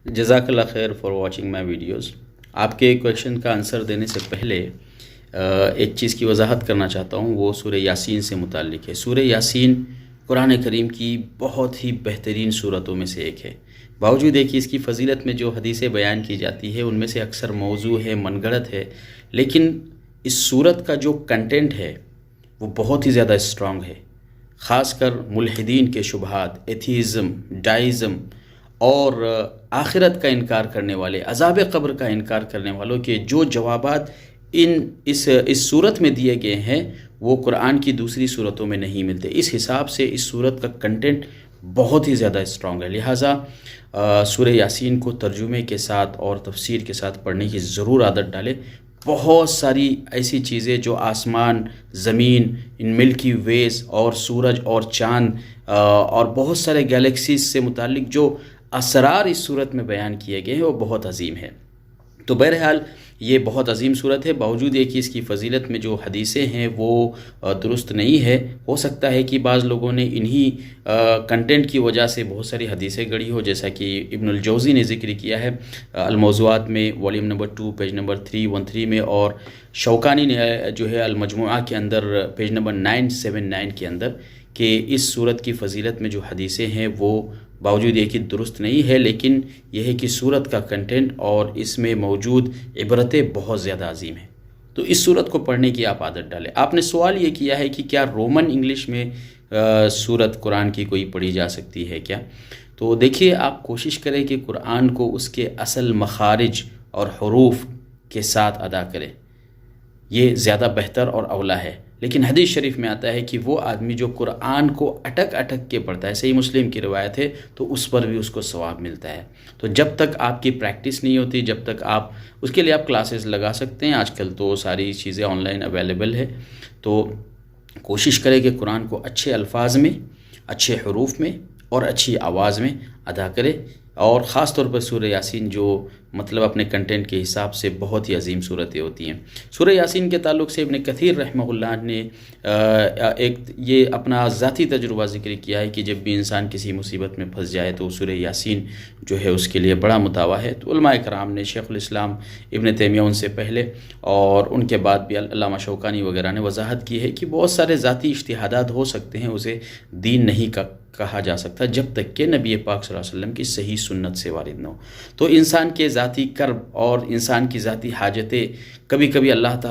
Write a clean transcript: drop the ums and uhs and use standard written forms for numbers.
جزاک اللہ خیر for watching my videos. آپ کے کویشچن کا آنسر دینے سے پہلے ایک چیز کی وضاحت کرنا چاہتا ہوں، وہ سورہ یاسین سے متعلق ہے. سورہ یاسین قرآن کریم کی بہت ہی بہترین صورتوں میں سے ایک ہے. باوجود ہے کہ اس کی فضیلت میں جو حدیثیں بیان کی جاتی ہے ان میں سے اکثر موضوع ہے، من گھڑت ہے، لیکن اس صورت کا جو کنٹینٹ ہے وہ بہت ہی زیادہ اسٹرانگ ہے. خاص کر ملحدین کے شبہات، ایتھیزم، ڈائزم اور آخرت کا انکار کرنے والے، عذاب قبر کا انکار کرنے والوں کے جو جوابات اس صورت میں دیے گئے ہیں وہ قرآن کی دوسری صورتوں میں نہیں ملتے. اس حساب سے اس صورت کا کنٹینٹ بہت ہی زیادہ اسٹرانگ ہے. لہٰذا سورہ یاسین کو ترجمے کے ساتھ اور تفسیر کے ساتھ پڑھنے کی ضرور عادت ڈالیں. بہت ساری ایسی چیزیں جو آسمان، زمین، ان ملکی ویز اور سورج اور چاند اور بہت سارے گیلیکسیز سے متعلق جو اسرار اس صورت میں بیان کیے گئے ہیں وہ بہت عظیم ہے. تو بہرحال یہ بہت عظیم صورت ہے. باوجود یہ کہ اس کی فضیلت میں جو حدیثیں ہیں وہ درست نہیں ہے. ہو سکتا ہے کہ بعض لوگوں نے انہی کنٹینٹ کی وجہ سے بہت ساری حدیثیں گڑھی ہو، جیسا کہ ابن الجوزی نے ذکر کیا ہے الموضوعات میں والیوم نمبر 2 پیج نمبر 313 میں، اور شوکانی نے جو ہے المجموعہ کے اندر پیج نمبر 979 کے اندر، کہ اس صورت کی فضیلت میں جو حدیثیں ہیں وہ باوجود یہ کہ درست نہیں ہے، لیکن یہ ہے کہ صورت کا کنٹینٹ اور اس میں موجود عبرتیں بہت زیادہ عظیم ہیں. تو اس صورت کو پڑھنے کی آپ عادت ڈالیں. آپ نے سوال یہ کیا ہے کہ کیا رومن انگلش میں صورت قرآن کی کوئی پڑھی جا سکتی ہے کیا؟ تو دیکھیے، آپ کوشش کریں کہ قرآن کو اس کے اصل مخارج اور حروف کے ساتھ ادا کریں، یہ زیادہ بہتر اور اولیٰ ہے. لیکن حدیث شریف میں آتا ہے کہ وہ آدمی جو قرآن کو اٹک اٹک کے پڑھتا ہے، صحیح مسلم کی روایت ہے، تو اس پر بھی اس کو ثواب ملتا ہے. تو جب تک آپ کی پریکٹس نہیں ہوتی، جب تک آپ اس کے لیے آپ کلاسز لگا سکتے ہیں. آج کل تو ساری چیزیں آن لائن اویلیبل ہے. تو کوشش کریں کہ قرآن کو اچھے الفاظ میں، اچھے حروف میں اور اچھی آواز میں ادا کرے. اور خاص طور پر سورہ یاسین جو مطلب اپنے کنٹینٹ کے حساب سے بہت ہی عظیم صورتیں ہوتی ہیں. سورہ یاسین کے تعلق سے ابن کثیر رحمہ اللہ نے یہ اپنا ذاتی تجربہ ذکر کیا ہے کہ جب بھی انسان کسی مصیبت میں پھنس جائے تو سورہ یاسین جو ہے اس کے لیے بڑا متاوا ہے. تو علماء کرام نے، شیخ الاسلام ابن تیمیہ ان سے پہلے اور ان کے بعد بھی علامہ شوکانی وغیرہ نے وضاحت کی ہے کہ بہت سارے ذاتی اجتہادات ہو سکتے ہیں، اسے دین نہیں کہا جا سکتا جب تک کہ نبی پاک صلی اللہ علیہ وسلم کی صحیح سنت سے وارد نہ ہو. تو انسان کے ذاتی کرب اور انسان کی ذاتی حاجتیں کبھی کبھی اللہ تعالیٰ